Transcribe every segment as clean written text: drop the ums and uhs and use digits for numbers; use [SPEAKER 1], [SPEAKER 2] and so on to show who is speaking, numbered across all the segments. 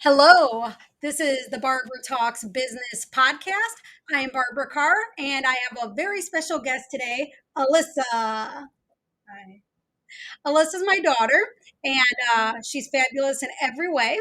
[SPEAKER 1] Hello, this is the Barbara Talks Business Podcast. I am Barbara Carr, and I have a very special guest today, Alyssa. Hi. Alyssa's my daughter, and she's fabulous in every way.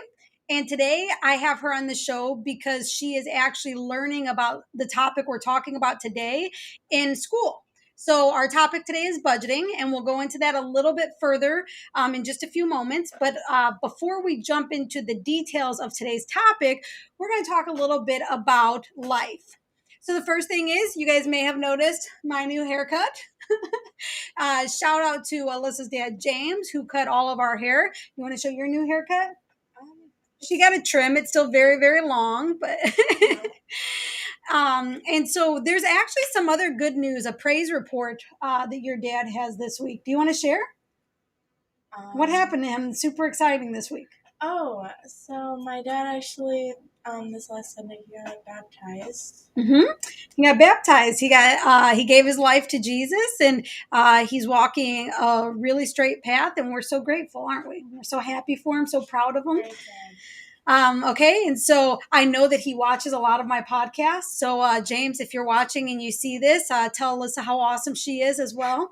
[SPEAKER 1] And today I have her on the show because she is actually learning about the topic we're talking about today in school. So, our topic today is budgeting, and we'll go into that a little bit further in just a few moments. But before we jump into the details of today's topic, we're going to talk a little bit about life. So, the first thing is, you guys may have noticed my new haircut. Shout out to Alyssa's dad, James, who cut all of our hair. You want to show your new haircut? She got a trim. It's still very, very long, but and so there's actually some other good news, a praise report that your dad has this week. Do you want to share? What happened to him? Super exciting this week.
[SPEAKER 2] Oh, so my dad actually, this last Sunday, he got baptized.
[SPEAKER 1] He got baptized. He gave his life to Jesus, and he's walking a really straight path. And we're so grateful, aren't we? We're so happy for him, so proud of him. Okay, and so I know that he watches a lot of my podcasts. So James, if you're watching and you see this, tell Alyssa how awesome she is as well.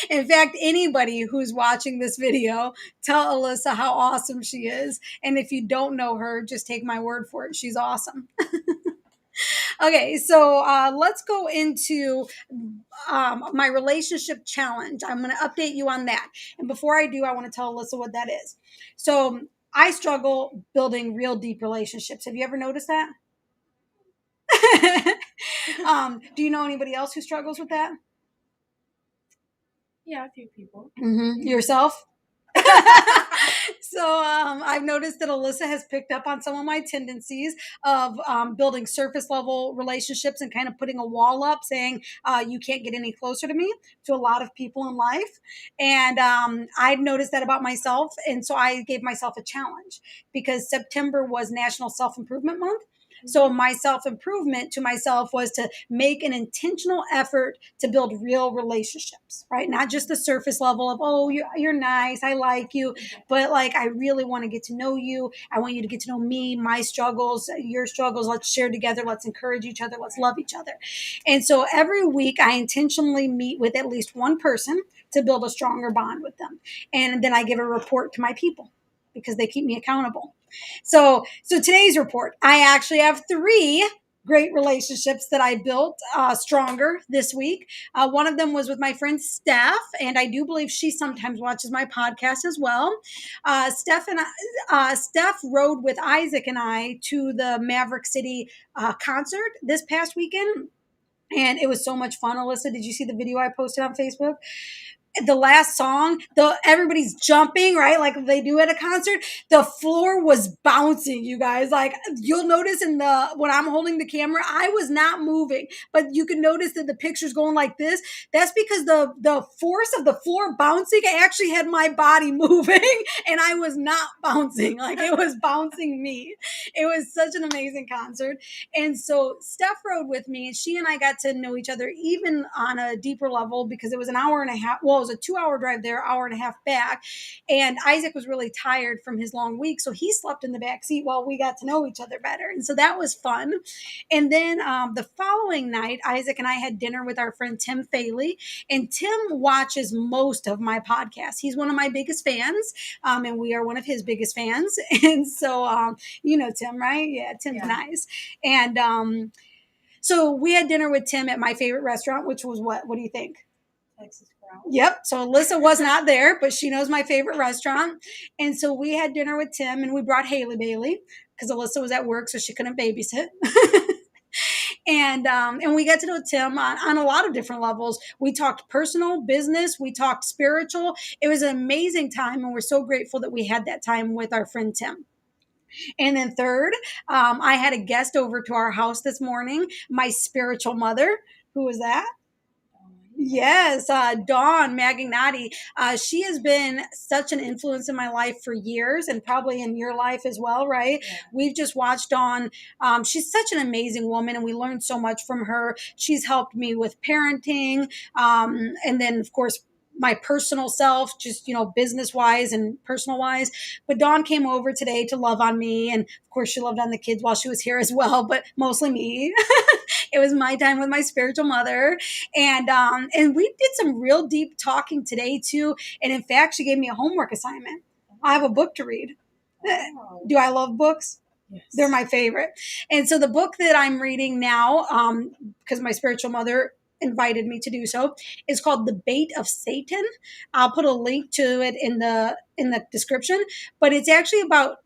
[SPEAKER 1] In fact, anybody who's watching this video, tell Alyssa how awesome she is. And if you don't know her, just take my word for it. She's awesome. Okay, so let's go into my relationship challenge. I'm going to update you on that. And before I do, I want to tell Alyssa what that is. So I struggle building real deep relationships. Have you ever noticed that? Do you know anybody else who struggles with that?
[SPEAKER 2] Yeah, a few people.
[SPEAKER 1] Yourself? So I've noticed that Alyssa has picked up on some of my tendencies of building surface level relationships and kind of putting a wall up saying you can't get any closer to me to a lot of people in life. And I'd noticed that about myself. And so I gave myself a challenge because September was National Self-Improvement Month. So my self-improvement to myself was to make an intentional effort to build real relationships, right? Not just the surface level of, oh, you're nice, I like you, but like, I really want to get to know you. I want you to get to know me, my struggles, your struggles. Let's share together. Let's encourage each other. Let's love each other. And so every week I intentionally meet with at least one person to build a stronger bond with them. And then I give a report to my people because they keep me accountable. So today's report, I actually have 3 great relationships that I built stronger this week. One of them was with my friend Steph, and I do believe she sometimes watches my podcast as well. Steph rode with Isaac and I to the Maverick City concert this past weekend, and it was so much fun. Alyssa, did you see the video I posted on Facebook? The last song, everybody's jumping, right? Like they do at a concert. The floor was bouncing, you guys. Like you'll notice when I'm holding the camera, I was not moving, but you can notice that the picture's going like this. That's because the force of the floor bouncing actually had my body moving and I was not bouncing. Like it was bouncing me. It was such an amazing concert. And so Steph rode with me and she and I got to know each other even on a deeper level because it was an hour and a half. Well, it was a 2-hour drive there, hour and a half back. And Isaac was really tired from his long week. So he slept in the back seat while we got to know each other better. And so that was fun. And then the following night, Isaac and I had dinner with our friend Tim Faley. And Tim watches most of my podcasts. He's one of my biggest fans. And we are one of his biggest fans. And so, you know Tim, right? Yeah, Tim's nice. And so we had dinner with Tim at my favorite restaurant, which was what? What do you think? Texas Crown. Yep. So Alyssa was not there, but she knows my favorite restaurant. And so we had dinner with Tim and we brought Haley Bailey because Alyssa was at work, so she couldn't babysit. And we got to know Tim on a lot of different levels. We talked personal, business, we talked spiritual. It was an amazing time, and we're so grateful that we had that time with our friend Tim. And then third, I had a guest over to our house this morning, my spiritual mother. Who was that? Yes, Dawn Magnotti. She has been such an influence in my life for years and probably in your life as well, right? Yeah. We've just watched Dawn. She's such an amazing woman and we learned so much from her. She's helped me with parenting. And then, of course, my personal self, just, business wise and personal wise. But Dawn came over today to love on me. And of course, she loved on the kids while she was here as well, but mostly me. It was my time with my spiritual mother. And we did some real deep talking today, too. And in fact, she gave me a homework assignment. I have a book to read.
[SPEAKER 2] Wow.
[SPEAKER 1] Do I love books?
[SPEAKER 2] Yes.
[SPEAKER 1] They're my favorite. And so the book that I'm reading now, because my spiritual mother invited me to do so, is called The Bait of Satan. I'll put a link to it in the description. But it's actually about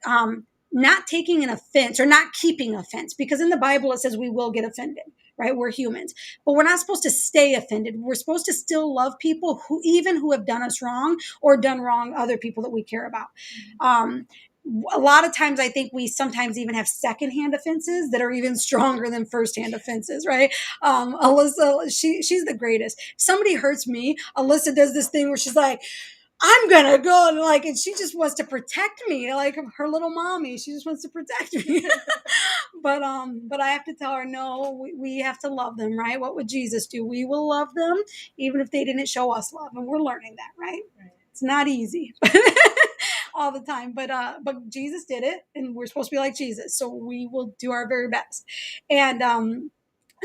[SPEAKER 1] not taking an offense or not keeping offense, because in the Bible it says we will get offended, right? We're humans, but we're not supposed to stay offended. We're supposed to still love people who have done us wrong or done wrong other people that we care about. A lot of times I think we sometimes even have secondhand offenses that are even stronger than firsthand offenses, right? Alyssa, she's the greatest. If somebody hurts me, Alyssa does this thing where she's like, I'm gonna go, and she just wants to protect me, like her little mommy. She just wants to protect me. but I have to tell her, no, we have to love them, right? What would Jesus do? We will love them even if they didn't show us love, and we're learning that, right? It's not easy all the time, but Jesus did it, and we're supposed to be like Jesus, so we will do our very best. And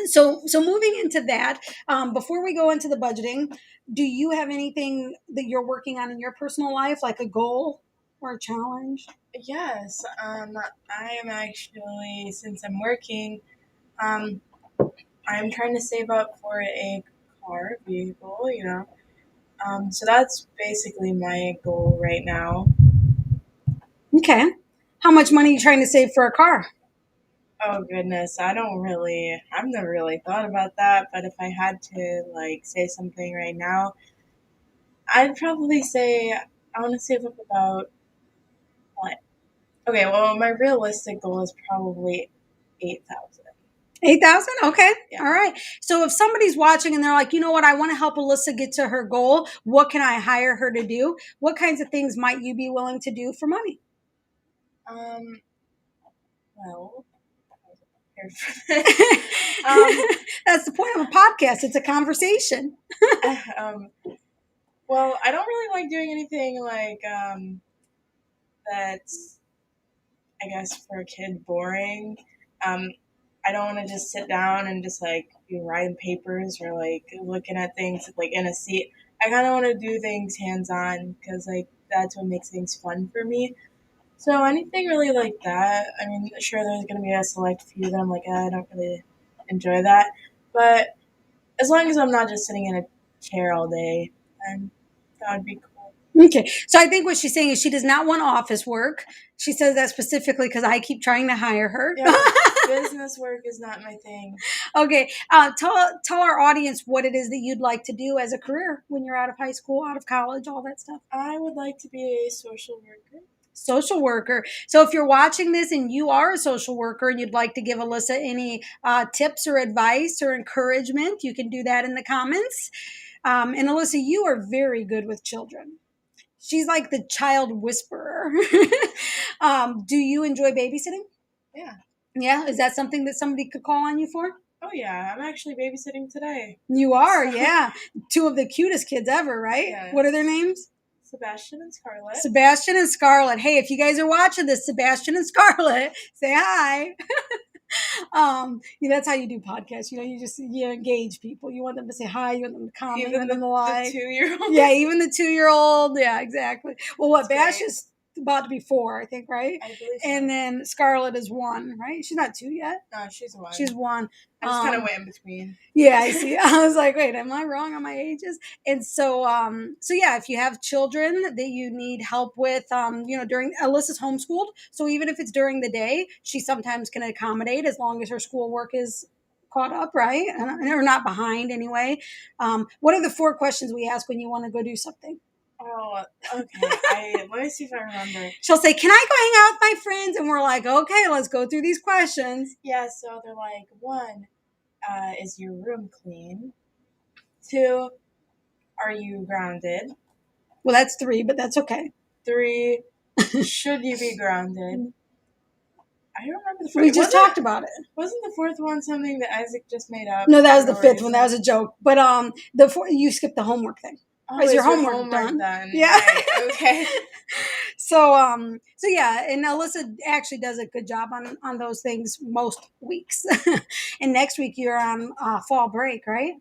[SPEAKER 1] so moving into that, before we go into the budgeting, do you have anything that you're working on in your personal life, like a goal or a challenge?
[SPEAKER 2] Yes. I am actually, since I'm working, I'm trying to save up for a car vehicle. So that's basically my goal right now.
[SPEAKER 1] Okay. How much money are you trying to save for a car?
[SPEAKER 2] Oh goodness, I've never really thought about that, but if I had to say something right now, I'd probably say I want to save up about what? Okay, well, my realistic goal is probably 8,000.
[SPEAKER 1] 8,000? Okay.
[SPEAKER 2] Yeah.
[SPEAKER 1] All right. So if somebody's watching and they're like, you know what, I want to help Alyssa get to her goal, what can I hire her to do? What kinds of things might you be willing to do for money?
[SPEAKER 2] Well, I wasn't prepared for that.
[SPEAKER 1] That's the point of a podcast. It's a conversation.
[SPEAKER 2] Well, I don't really like doing anything that's, I guess, for a kid boring. I don't want to just sit down and just be writing papers or looking at things in a seat. I kind of want to do things hands on because that's what makes things fun for me. So anything really like that. I mean, sure, there's gonna be a select few that I'm like, I don't really enjoy that, but as long as I'm not just sitting in a chair all day, then that would be cool.
[SPEAKER 1] Okay. So I think what she's saying is she does not want office work. She says that specifically because I keep trying to hire her.
[SPEAKER 2] Yeah, business work is not my thing.
[SPEAKER 1] Okay. Tell our audience what it is that you'd like to do as a career when you're out of high school, out of college, all that stuff.
[SPEAKER 2] I would like to be a social worker.
[SPEAKER 1] Social worker. So if you're watching this and you are a social worker and you'd like to give Alyssa any tips or advice or encouragement, you can do that in the comments. And Alyssa, you are very good with children. She's like the child whisperer. Do you enjoy babysitting?
[SPEAKER 2] Yeah.
[SPEAKER 1] Yeah? Is that something that somebody could call on you for?
[SPEAKER 2] Oh, yeah. I'm actually babysitting today.
[SPEAKER 1] You are, yeah. Two of the cutest kids ever, right?
[SPEAKER 2] Yes.
[SPEAKER 1] What are their names?
[SPEAKER 2] Sebastian and Scarlett.
[SPEAKER 1] Sebastian and Scarlett. Hey, if you guys are watching this, Sebastian and Scarlett, say hi. That's how you do podcasts. You engage people. You want them to say hi. You want them to comment.
[SPEAKER 2] Even
[SPEAKER 1] you want them to like.
[SPEAKER 2] The 2-year-old.
[SPEAKER 1] Yeah, even the 2-year-old. Yeah, exactly. Well, what
[SPEAKER 2] That's
[SPEAKER 1] Bash is about to be 4, I think, right?
[SPEAKER 2] I believe so.
[SPEAKER 1] And then Scarlett is 1, right? She's not 2 yet.
[SPEAKER 2] No, she's 1.
[SPEAKER 1] She's 1.
[SPEAKER 2] I just kind of went in between.
[SPEAKER 1] Yeah, I see. I was like, wait, am I wrong on my ages? And so yeah, if you have children that you need help with, during Alyssa's homeschooled, so even if it's during the day, she sometimes can accommodate as long as her schoolwork is caught up, right? Or not behind anyway. What are the 4 questions we ask when you want to go do something?
[SPEAKER 2] Oh, okay. Let me see if I remember.
[SPEAKER 1] She'll say, can I go hang out with my friends? And we're like, okay, let's go through these questions.
[SPEAKER 2] Yeah, so they're like, 1, is your room clean? 2, are you grounded?
[SPEAKER 1] Well, that's 3, but that's okay.
[SPEAKER 2] 3, should you be grounded? I don't remember the 4th.
[SPEAKER 1] We just talked about it.
[SPEAKER 2] Wasn't the 4th one something that Isaac just made up?
[SPEAKER 1] No, that was the 5th one. That was a joke. But you skipped the homework thing.
[SPEAKER 2] Oh,
[SPEAKER 1] Is your
[SPEAKER 2] is your
[SPEAKER 1] homework
[SPEAKER 2] homework
[SPEAKER 1] done?
[SPEAKER 2] done?
[SPEAKER 1] Yeah.
[SPEAKER 2] Right. Okay.
[SPEAKER 1] So yeah, and Alyssa actually does a good job on those things most weeks. And next week you're on fall break, right?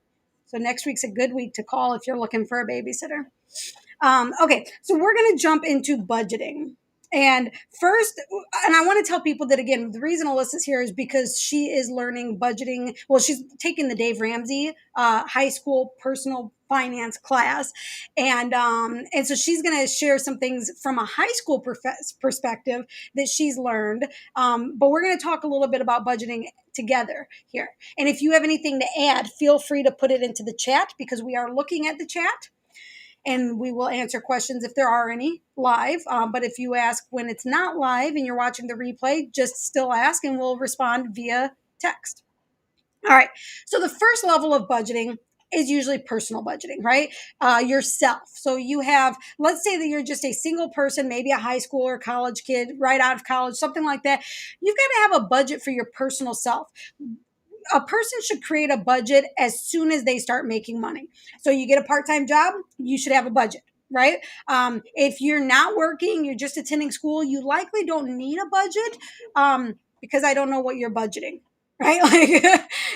[SPEAKER 1] So next week's a good week to call if you're looking for a babysitter. Okay, so we're going to jump into budgeting. And first, and I want to tell people that again, the reason Alyssa's here is because she is learning budgeting. Well, she's taking the Dave Ramsey high school personal finance class, and so she's going to share some things from a high school perspective that she's learned. But we're going to talk a little bit about budgeting together here. And if you have anything to add, feel free to put it into the chat because we are looking at the chat and we will answer questions if there are any live. But if you ask when it's not live and you're watching the replay, just still ask and we'll respond via text. All right. So the first level of budgeting is usually personal budgeting, right? Yourself. So you have, let's say that you're just a single person, maybe a high school or college kid, right out of college, something like that. You've got to have a budget for your personal self. A person should create a budget as soon as they start making money. So you get a part-time job, you should have a budget, right? If you're not working, you're just attending school, you likely don't need a budget because I don't know what you're budgeting. Right? Like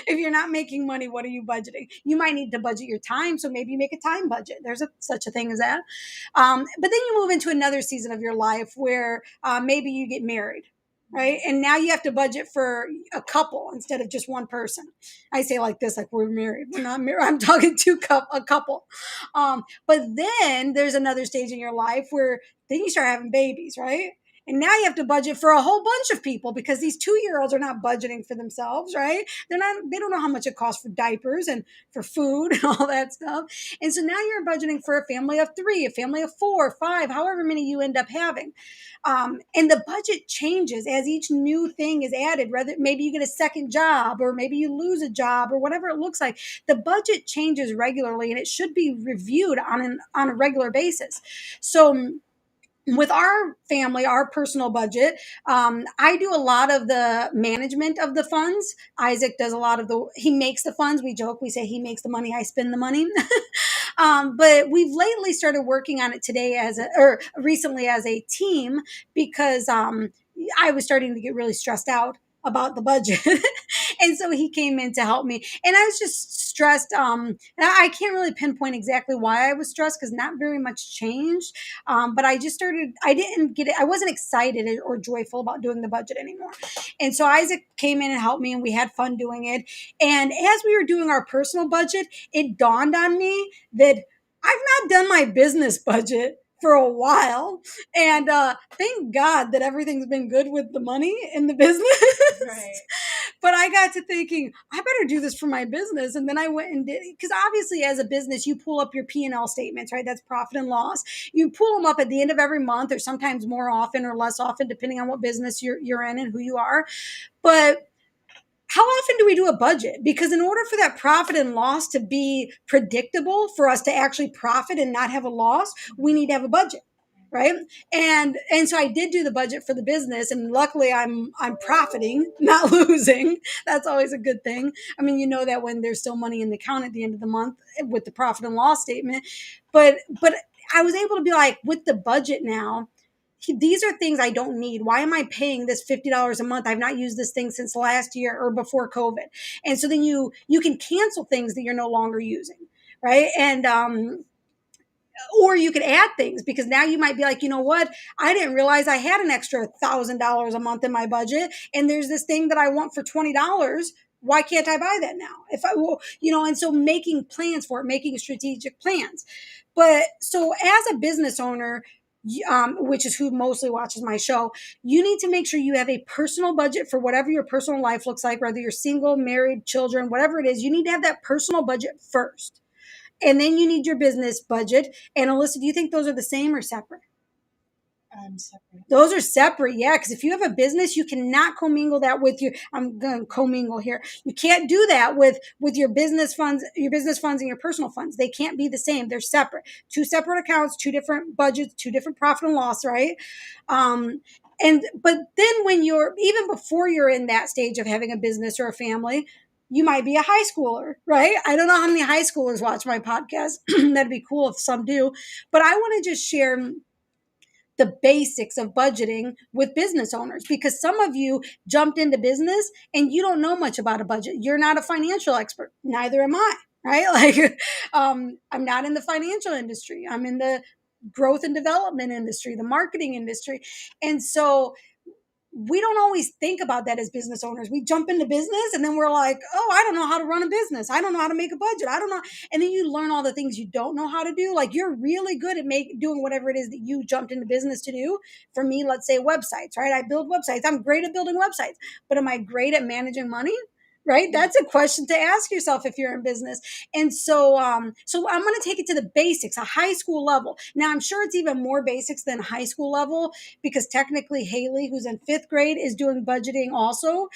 [SPEAKER 1] if you're not making money, what are you budgeting? You might need to budget your time. So maybe you make a time budget. There's such a thing as that. But then you move into another season of your life where maybe you get married, right? And now you have to budget for a couple instead of just one person. I say like this, like we're married. We're not married. I'm talking to a couple. But then there's another stage in your life where then you start having babies, right? And now you have to budget for a whole bunch of people because these 2-year-olds are not budgeting for themselves, right? They don't know how much it costs for diapers and for food and all that stuff. And so now you're budgeting for a family of 3, a family of 4, 5, however many you end up having. And the budget changes as each new thing is added. Whether maybe you get a second job or maybe you lose a job or whatever it looks like, the budget changes regularly and it should be reviewed on a regular basis. So with our family, our personal budget, I do a lot of the management of the funds. Isaac does a lot of he makes the funds. We joke, we say he makes the money, I spend the money. But we've lately started working on it recently as a team because I was starting to get really stressed out about the budget. And so he came in to help me. And I was just stressed. I can't really pinpoint exactly why I was stressed because not very much changed. But I didn't get it. I wasn't excited or joyful about doing the budget anymore. And so Isaac came in and helped me and we had fun doing it. And as we were doing our personal budget, it dawned on me that I've not done my business budget for a while. And thank God that everything's been good with the money in the business.
[SPEAKER 2] Right.
[SPEAKER 1] But I got to thinking, I better do this for my business. And then I went and did it. Because obviously as a business, you pull up your P&L statements, right? That's profit and loss. You pull them up at the end of every month or sometimes more often or less often, depending on what business you're in and who you are. But how often do we do a budget? Because in order for that profit and loss to be predictable, for us to actually profit and not have a loss, we need to have a budget, right? And so I did do the budget for the business, and luckily I'm profiting, not losing. That's always a good thing. I mean, you know that when there's still money in the account at the end of the month with the profit and loss statement, but I was able to be like, with the budget now, these are things I don't need. Why am I paying this $50 a month? I've not used this thing since last year or before COVID. And so then you can cancel things that you're no longer using, right? And or you could add things because now you might be like, you know what? I didn't realize I had an extra $1,000 a month in my budget, and there's this thing that I want for $20. Why can't I buy that now? If I will, and so making plans for it, making strategic plans. But so as a business owner, which is who mostly watches my show, you need to make sure you have a personal budget for whatever your personal life looks like, whether you're single, married, children, whatever it is. You need to have that personal budget first. And then you need your business budget. And Alyssa, do you think those are the same or separate?
[SPEAKER 2] Separate.
[SPEAKER 1] Those are separate, yeah. Because if you have a business, you cannot commingle that with your. I'm going to commingle here. You can't do that with your business funds, and your personal funds. They can't be the same. They're separate. 2 separate accounts, 2 different budgets, 2 different profit and loss, right? But then when even before you're in that stage of having a business or a family, you might be a high schooler, right? I don't know how many high schoolers watch my podcast. That'd be cool if some do. But I want to just share the basics of budgeting with business owners, because some of you jumped into business and you don't know much about a budget. You're not a financial expert. Neither am I, right? Like, I'm not in the financial industry. I'm in the growth and development industry, the marketing industry. And so we don't always think about that as business owners. We jump into business and then we're like, oh, I don't know how to run a business. I don't know how to make a budget. I don't know. And then you learn all the things you don't know how to do. Like, you're really good at doing whatever it is that you jumped into business to do. For me, let's say websites, right? I build websites. I'm great at building websites, but am I great at managing money? Right? That's a question to ask yourself if you're in business. And so I'm going to take it to the basics, a high school level. Now, I'm sure it's even more basics than high school level, because technically Haley, who's in fifth grade, is doing budgeting also.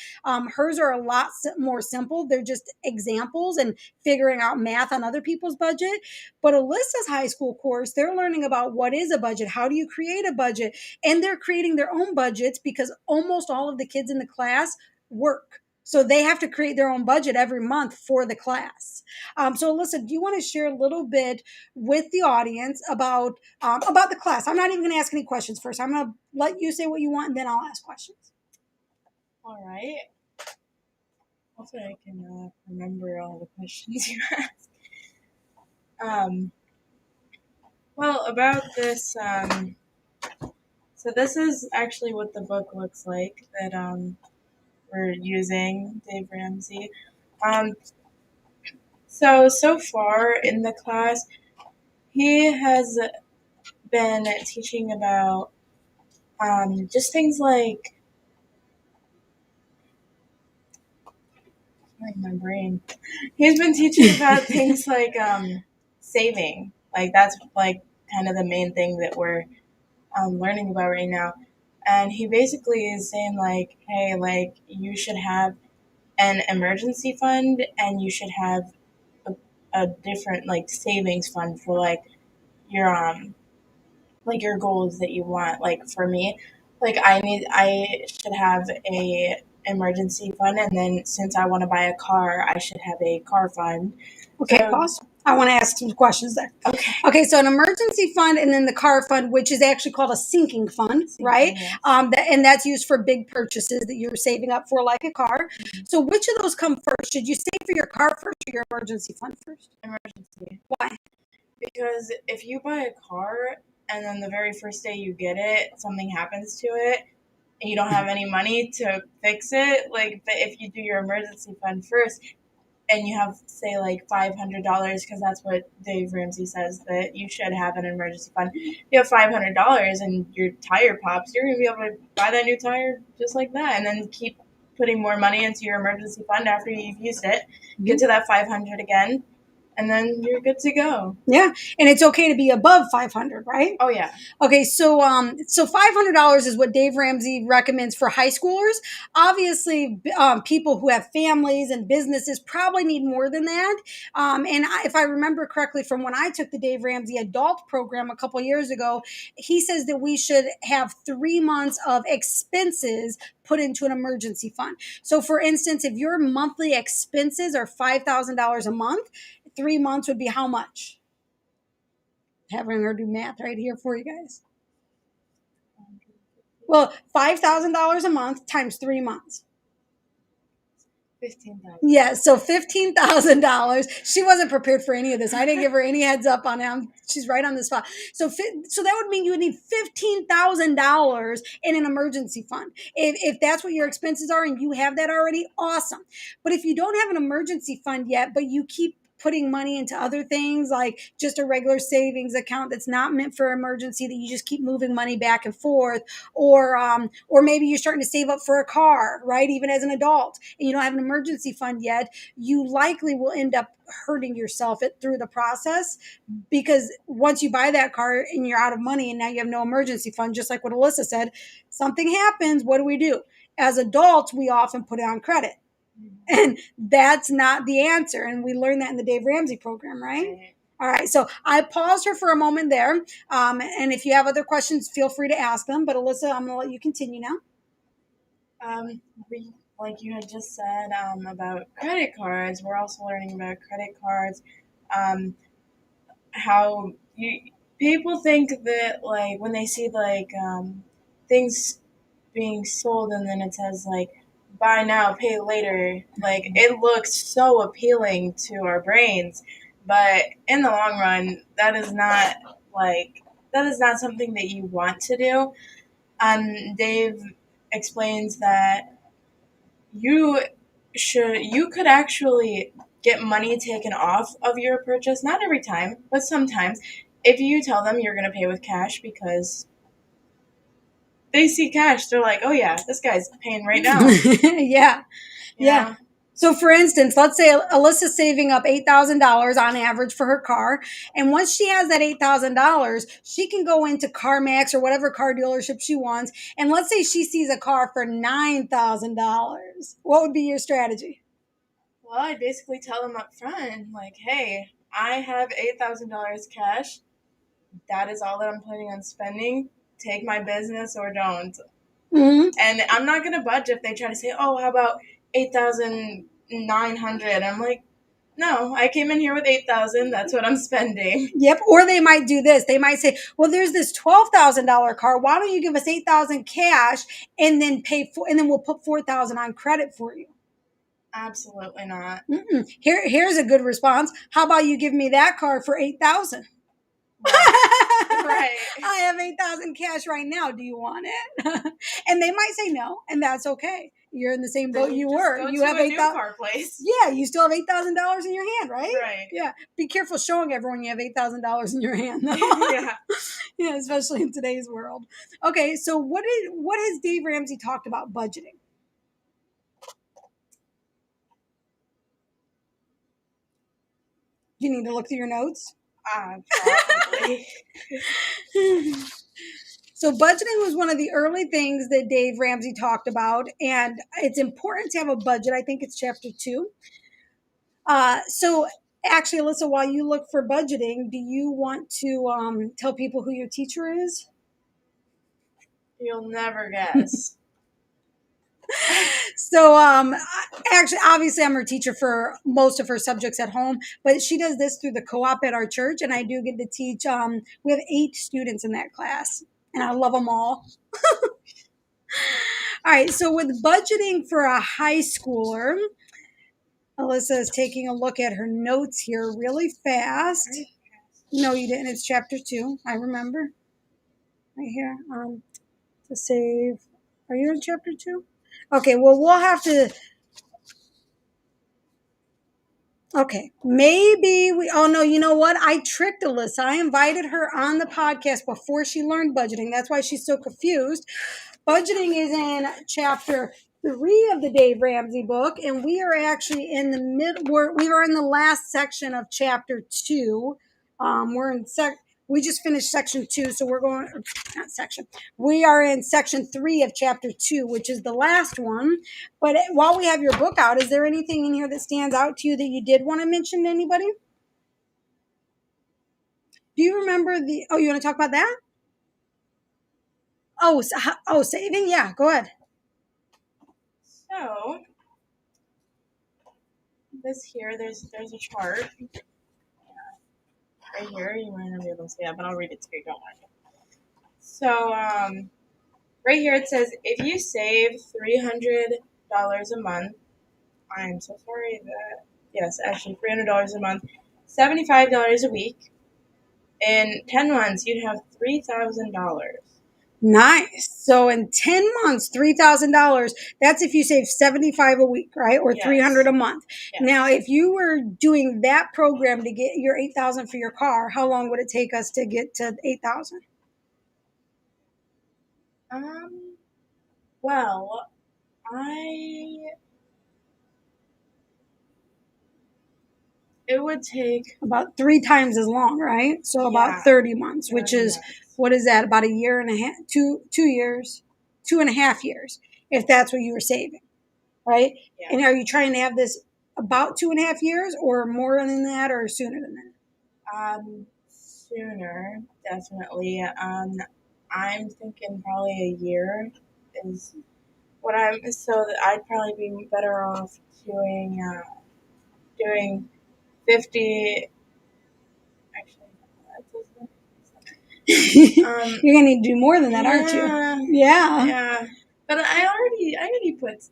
[SPEAKER 1] Hers are a lot more simple. They're just examples and figuring out math on other people's budget. But Alyssa's high school course, they're learning about what is a budget, how do you create a budget, and they're creating their own budgets, because almost all of the kids in the class work. So they have to create their own budget every month for the class. So Alyssa, do you want to share a little bit with the audience about the class? I'm not even going to ask any questions first. I'm going to let you say what you want, and then I'll ask questions.
[SPEAKER 2] All right. Hopefully I can remember all the questions you asked. Well, about this, so this is actually what the book looks like that we're using, Dave Ramsey. So far in the class, he has been teaching about just things like my brain. He's been teaching about things like saving. Like, that's like kind of the main thing that we're learning about right now. And he basically is saying like, hey, like, you should have an emergency fund, and you should have a different like savings fund for like your goals that you want. Like, for me, like, I should have a emergency fund, and then since I want to buy a car, I should have a car fund.
[SPEAKER 1] Okay, pause. I want to ask some questions there. Okay, so an emergency fund, and then the car fund, which is actually called a sinking fund, right?
[SPEAKER 2] Yes.
[SPEAKER 1] And that's used for big purchases that you're saving up for, like a car. Mm-hmm. So which of those come first? Should you save for your car first or your emergency fund first?
[SPEAKER 2] Emergency.
[SPEAKER 1] Why?
[SPEAKER 2] Because if you buy a car and then the very first day you get it, something happens to it, and you don't have any money to fix it, like, but if you do your emergency fund first, and you have, say, like $500, because that's what Dave Ramsey says that you should have an emergency fund. If you have $500 and your tire pops, you're going to be able to buy that new tire just like that, and then keep putting more money into your emergency fund after you've used it. Get to that 500 again, and then you're good to go.
[SPEAKER 1] Yeah, and it's okay to be above 500, right?
[SPEAKER 2] Oh yeah.
[SPEAKER 1] Okay, so $500 is what Dave Ramsey recommends for high schoolers. Obviously, people who have families and businesses probably need more than that. If I remember correctly from when I took the Dave Ramsey adult program a couple years ago, he says that we should have 3 months of expenses put into an emergency fund. So for instance, if your monthly expenses are $5,000 a month, 3 months would be how much? Having her do math right here for you guys. Well, $5,000 a month times 3 months.
[SPEAKER 2] $15,000.
[SPEAKER 1] Yeah, so $15,000. She wasn't prepared for any of this. I didn't give her any heads up on it. She's right on the spot. So that would mean you would need $15,000 in an emergency fund. If that's what your expenses are and you have that already, awesome. But if you don't have an emergency fund yet, but you keep putting money into other things, like just a regular savings account that's not meant for emergency, that you just keep moving money back and forth, or maybe you're starting to save up for a car, right? Even as an adult, and you don't have an emergency fund yet, you likely will end up hurting yourself through the process, because once you buy that car and you're out of money and now you have no emergency fund, just like what Alyssa said, something happens, what do? As adults, we often put it on credit. And that's not the answer. And we learned that in the Dave Ramsey program, right? All right. So I paused her for a moment there. And if you have other questions, feel free to ask them. But Alyssa, I'm going to let you continue now.
[SPEAKER 2] like you had just said about credit cards, we're also learning about credit cards. Um, how people think that like when they see like things being sold and then it says like buy now pay later, like it looks so appealing to our brains, but in the long run like that is not something that you want to do. Dave explains that you you could actually get money taken off of your purchase, not every time, but sometimes, if you tell them you're going to pay with cash, because they see cash, they're like, oh yeah, this guy's paying right now.
[SPEAKER 1] Yeah.
[SPEAKER 2] You
[SPEAKER 1] Yeah.
[SPEAKER 2] know?
[SPEAKER 1] So, for instance, let's say Alyssa's saving up $8,000 on average for her car. And once she has that $8,000, she can go into CarMax or whatever car dealership she wants. And let's say she sees a car for $9,000. What would be your strategy?
[SPEAKER 2] Well, I basically tell them up front, like, hey, I have $8,000 cash. That is all that I'm planning on spending. Take my business or don't.
[SPEAKER 1] Mm-hmm.
[SPEAKER 2] And I'm not going to budge if they try to say, oh, how about 8,900? I'm like, no, I came in here with 8,000. That's what I'm spending.
[SPEAKER 1] Yep. Or they might do this. They might say, "Well, there's this $12,000 car. Why don't you give us 8,000 cash and then and then we'll put 4,000 on credit for you."
[SPEAKER 2] Absolutely not.
[SPEAKER 1] Here's a good response. How about you give me that car for 8,000?
[SPEAKER 2] Right.
[SPEAKER 1] I have 8,000 cash right now. Do you want it? And they might say no, and that's okay. You're in the same boat you were.
[SPEAKER 2] Go
[SPEAKER 1] You
[SPEAKER 2] to
[SPEAKER 1] have
[SPEAKER 2] a new
[SPEAKER 1] 8,000.
[SPEAKER 2] car place.
[SPEAKER 1] Yeah, you still have $8,000 in your hand, right?
[SPEAKER 2] Right.
[SPEAKER 1] Yeah. Be careful showing everyone you have $8,000 in your hand, though.
[SPEAKER 2] Yeah.
[SPEAKER 1] Yeah, especially in today's world. Okay, so what has Dave Ramsey talked about budgeting? You need to look through your notes.
[SPEAKER 2] Probably.
[SPEAKER 1] So budgeting was one of the early things that Dave Ramsey talked about, and it's important to have a budget. I think it's chapter 2. So actually, Alyssa, while you look for budgeting, do you want to tell people who your teacher is?
[SPEAKER 2] You'll never guess.
[SPEAKER 1] So actually, obviously, I'm her teacher for most of her subjects at home, but she does this through the co-op at our church, and I do get to teach. We have 8 students in that class, and I love them all. All right, so with budgeting for a high schooler, Alyssa is taking a look at her notes here really fast. No, you didn't. It's chapter 2. I remember. Right here. To save. Are you in chapter 2? Okay, well, we'll have to. Okay, maybe we. Oh, no, you know what? I tricked Alyssa. I invited her on the podcast before she learned budgeting. That's why she's so confused. Budgeting is in chapter 3 of the Dave Ramsey book, and we are actually in the we are in the last section of chapter 2. We're in we just finished section 2, so we're going not section. We are in section 3 of chapter 2, which is the last one. But while we have your book out, is there anything in here that stands out to you that you did want to mention to anybody? Do you remember the? Oh, you want to talk about that? Oh, saving. Yeah, go ahead.
[SPEAKER 2] So this here, there's a chart right here. You might not be able to see that, but I'll read it to you. Don't worry. So right here it says if you save $300 a month. I'm so sorry that yes, actually $300 a month, $75 a week. In 10 months, you'd have $3,000.
[SPEAKER 1] Nice. So in 10 months, $3,000. That's if you save 75 a week, right? Or
[SPEAKER 2] Yes.
[SPEAKER 1] 300 a month.
[SPEAKER 2] Yes.
[SPEAKER 1] Now, if you were doing that program to get your 8,000 for your car, how long would it take us to get to 8,000?
[SPEAKER 2] Well, I it would take
[SPEAKER 1] About 3 times as long, right? So about 30 months, which is, what is that? About a year and a half, 2 years, 2.5 years, if that's what you were saving, right?
[SPEAKER 2] Yeah.
[SPEAKER 1] And are you trying to have this about 2.5 years or more than that or sooner than that?
[SPEAKER 2] Sooner, definitely. I'm thinking probably a year is I'd probably be better off doing 50. Actually,
[SPEAKER 1] you're gonna need to do more than that, aren't you?
[SPEAKER 2] Yeah. But I already put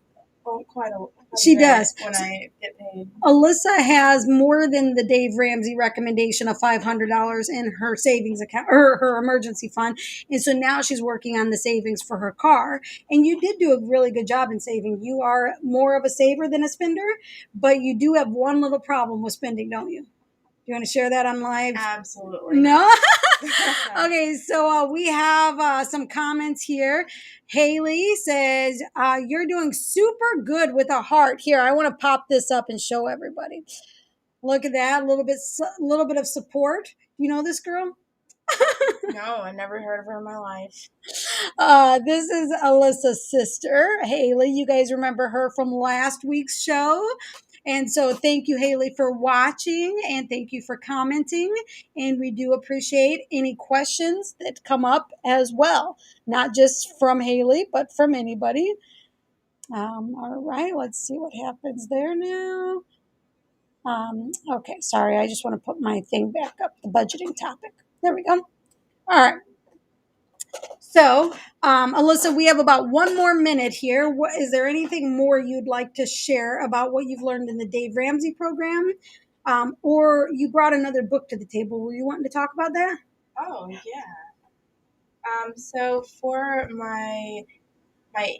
[SPEAKER 2] quite a
[SPEAKER 1] She does.
[SPEAKER 2] When I get paid.
[SPEAKER 1] Alyssa has more than the Dave Ramsey recommendation of $500 in her savings account or her emergency fund. And so now she's working on the savings for her car. And you did do a really good job in saving. You are more of a saver than a spender, but you do have one little problem with spending, don't you? You want to share that on live?
[SPEAKER 2] Absolutely.
[SPEAKER 1] No? Okay, so we have some comments here. Haley says, you're doing super good with a heart. Here, I want to pop this up and show everybody. Look at that, a little bit of support. You know this girl?
[SPEAKER 2] No, I never heard of her in my life.
[SPEAKER 1] This is Alyssa's sister, Haley. You guys remember her from last week's show. And so thank you, Haley, for watching, and thank you for commenting. And we do appreciate any questions that come up as well, not just from Haley, but from anybody. All right, let's see what happens there now. Okay, sorry, I just want to put my thing back up, the budgeting topic. There we go. All right. So, Alyssa, we have about one more minute here. Is there anything more you'd like to share about what you've learned in the Dave Ramsey program? Or you brought another book to the table. Were you wanting to talk about that?
[SPEAKER 2] Oh, yeah. So for my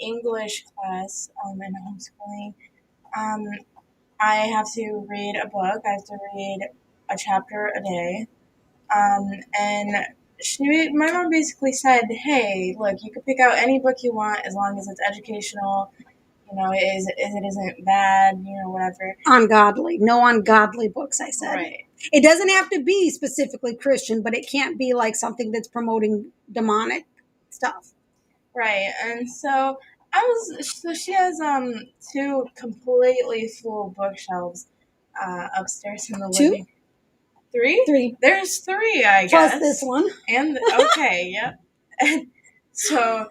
[SPEAKER 2] English class in homeschooling, I have to read a book. I have to read a chapter a day. And my mom basically said, "Hey, look, you can pick out any book you want as long as it's educational. It isn't bad, whatever."
[SPEAKER 1] Ungodly. No ungodly books, I said.
[SPEAKER 2] Right.
[SPEAKER 1] It doesn't have to be specifically Christian, but it can't be like something that's promoting demonic stuff.
[SPEAKER 2] Right. And so she has two completely full bookshelves upstairs in the living. Three? There's three, I guess.
[SPEAKER 1] Plus this one.
[SPEAKER 2] And okay, yep. And so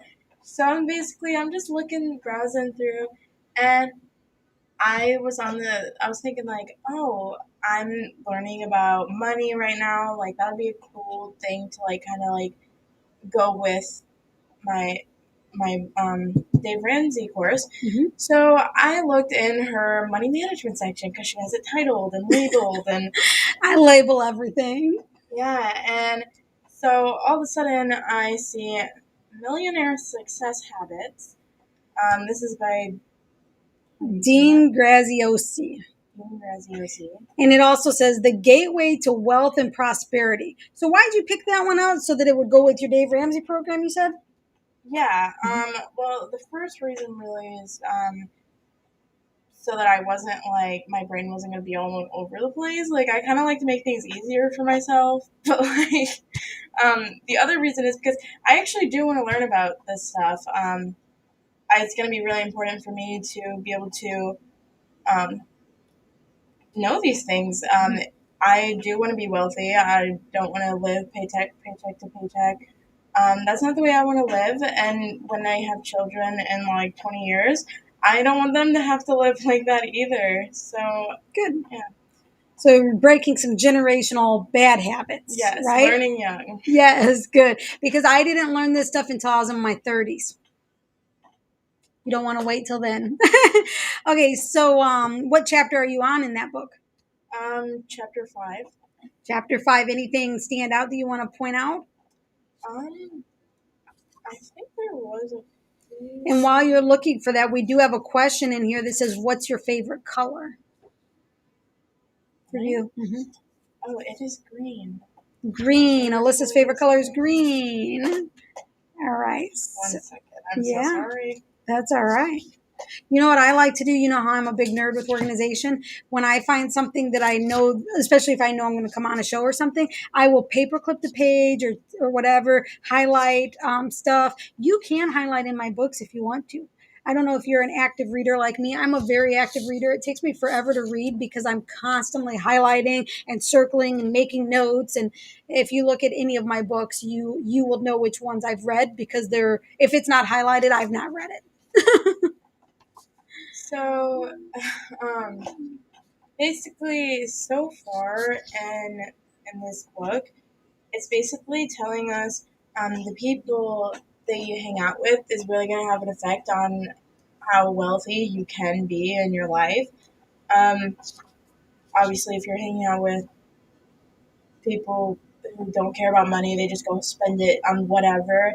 [SPEAKER 2] I'm just browsing through, and I was thinking like, oh, I'm learning about money right now. Like that'd be a cool thing to like kind of like go with my Dave Ramsey course.
[SPEAKER 1] Mm-hmm.
[SPEAKER 2] So I looked in her money management section because she has it titled and labeled, and
[SPEAKER 1] I label everything.
[SPEAKER 2] Yeah, and so all of a sudden I see Millionaire Success Habits. This is by
[SPEAKER 1] Dean Graziosi. And it also says the gateway to wealth and prosperity. So why did you pick that one out? So that it would go with your Dave Ramsey program, you said?
[SPEAKER 2] Yeah. Well, the first reason really is so that I wasn't like, my brain wasn't going to be all over the place. Like, I kind of like to make things easier for myself. But like, the other reason is because I actually do want to learn about this stuff. It's going to be really important for me to be able to know these things. I do want to be wealthy. I don't want to live paycheck to paycheck. That's not the way I want to live. And when I have children in like 20 years, I don't want them to have to live like that either. So
[SPEAKER 1] good.
[SPEAKER 2] Yeah.
[SPEAKER 1] So you're breaking some generational bad habits.
[SPEAKER 2] Yes,
[SPEAKER 1] right?
[SPEAKER 2] Learning young.
[SPEAKER 1] Yes, good. Because I didn't learn this stuff until I was in my 30s. You don't want to wait till then. Okay, so what chapter are you on in that book?
[SPEAKER 2] Chapter 5.
[SPEAKER 1] Chapter 5. Anything stand out that you want to point out?
[SPEAKER 2] I think there was a few.
[SPEAKER 1] And while you're looking for that, we do have a question in here that says, "What's your favorite color?" For you. Mm-hmm.
[SPEAKER 2] Oh, it is green.
[SPEAKER 1] Green. Alyssa's favorite color is green. All right.
[SPEAKER 2] One second. I'm so sorry.
[SPEAKER 1] That's all right. You know what I like to do? You know how I'm a big nerd with organization? When I find something that I know, especially if I know I'm going to come on a show or something, I will paperclip the page or whatever, highlight stuff. You can highlight in my books if you want to. I don't know if you're an active reader like me. I'm a very active reader. It takes me forever to read because I'm constantly highlighting and circling and making notes. And if you look at any of my books, you will know which ones I've read because if it's not highlighted, I've not read it.
[SPEAKER 2] So, basically, so far in this book, it's basically telling us the people that you hang out with is really going to have an effect on how wealthy you can be in your life. Um, Obviously, if you're hanging out with people who don't care about money, they just go spend it on whatever.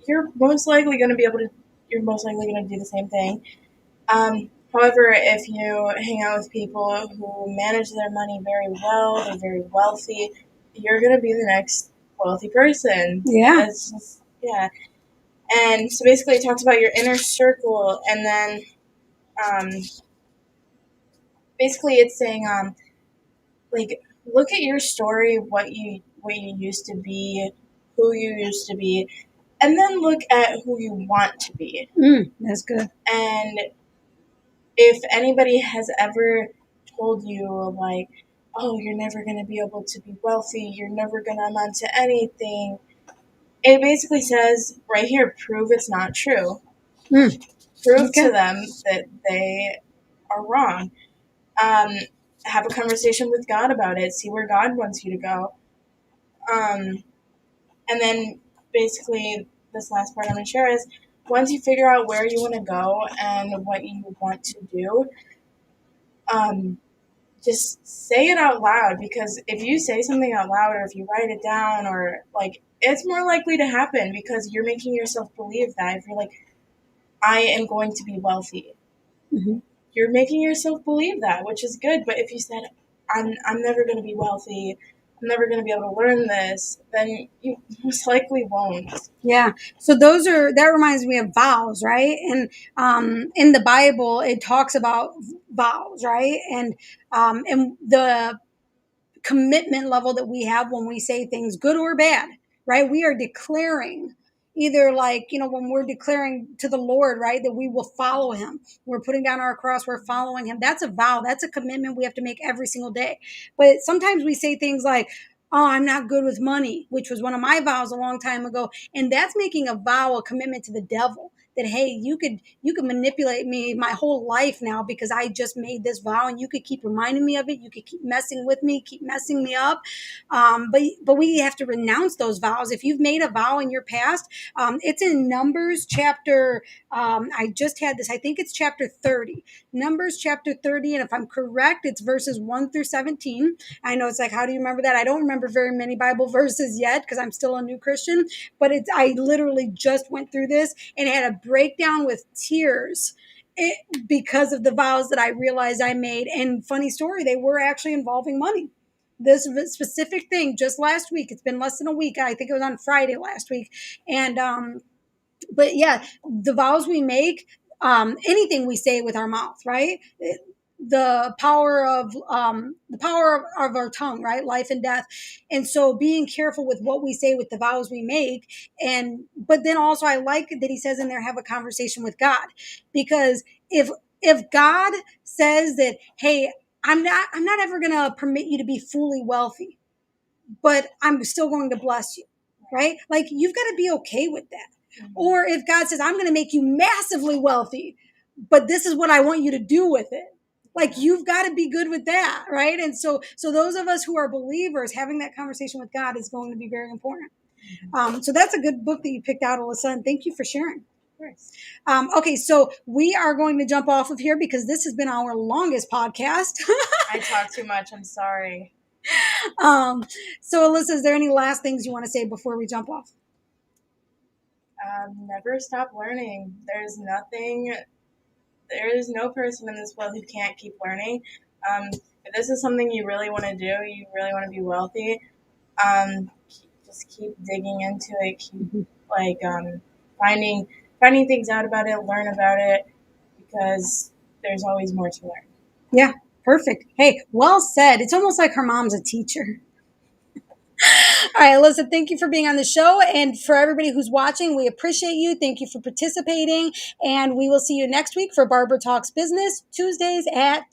[SPEAKER 2] You're most likely going to be able to. You're most likely going to do the same thing. However, if you hang out with people who manage their money very well, they're very wealthy, you're going to be the next wealthy person.
[SPEAKER 1] Yeah.
[SPEAKER 2] It's just, yeah. And so basically, it talks about your inner circle, and then um, basically, it's saying like look at your story, what you used to be, who you used to be, and then look at who you want to be.
[SPEAKER 1] That's good.
[SPEAKER 2] And if anybody has ever told you like, oh, you're never going to be able to be wealthy, you're never going to amount to anything, it basically says right here, prove it's not true. Prove
[SPEAKER 1] Okay.
[SPEAKER 2] to them that they are wrong. Have a conversation with God about it. See where God wants you to go. And then basically, this last part I'm going to share is once you figure out where you want to go and what you want to do, just say it out loud, because if you say something out loud or if you write it down or like it's more likely to happen because you're making yourself believe that. If you're like, I am going to be wealthy, you're making yourself believe that, which is good. But if you said, I'm never going to be wealthy, I'm never going to be able to learn this, then you most likely won't.
[SPEAKER 1] Yeah. So that reminds me of vows, right? And in the Bible, it talks about vows, right? And the commitment level that we have when we say things, good or bad, right? We are declaring either, like, when we're declaring to the Lord, right, that we will follow him. We're putting down our cross, we're following him. That's a vow. That's a commitment we have to make every single day. But sometimes we say things like, oh, I'm not good with money, which was one of my vows a long time ago. And that's making a vow, a commitment to the devil, that, hey, you could manipulate me my whole life now because I just made this vow, and you could keep reminding me of it. You could keep messing with me, keep messing me up. But we have to renounce those vows. If you've made a vow in your past, it's in Numbers chapter. I just had this. I think it's chapter 30. Numbers chapter 30, and if I'm correct, it's verses 1 through 17. I know it's like, how do you remember that? I don't remember very many Bible verses yet because I'm still a new Christian. But I literally just went through this and had a breakdown with tears because of the vows that I realized I made. And funny story, they were actually involving money. This specific thing just last week. It's been less than a week. I think it was on Friday last week. And but yeah, the vows we make, anything we say with our mouth, right? The power of our tongue, right? Life and death. And so being careful with what we say with the vows we make. And but then also, I like that he says in there, have a conversation with God, because if God says that, hey, I'm not ever going to permit you to be fully wealthy, but I'm still going to bless you, right? Like, you've got to be okay with that. Or if God says, I'm going to make you massively wealthy, but this is what I want you to do with it. Like, you've got to be good with that, right? And so those of us who are believers, having that conversation with God is going to be very important. So that's a good book that you picked out, Alyssa, and thank you for sharing. Okay, so we are going to jump off of here because this has been our longest podcast.
[SPEAKER 2] I talk too much. I'm sorry.
[SPEAKER 1] So, Alyssa, is there any last things you want to say before we jump off?
[SPEAKER 2] Never stop learning. There is no person in this world who can't keep learning. If this is something you really want to do, you really want to be wealthy, just keep digging into it. Keep finding things out about it, learn about it, because there's always more to learn.
[SPEAKER 1] Yeah, perfect. Hey, well said. It's almost like her mom's a teacher. All right, Alyssa, thank you for being on the show. And for everybody who's watching, we appreciate you. Thank you for participating. And we will see you next week for Barbara Talks Business, Tuesdays at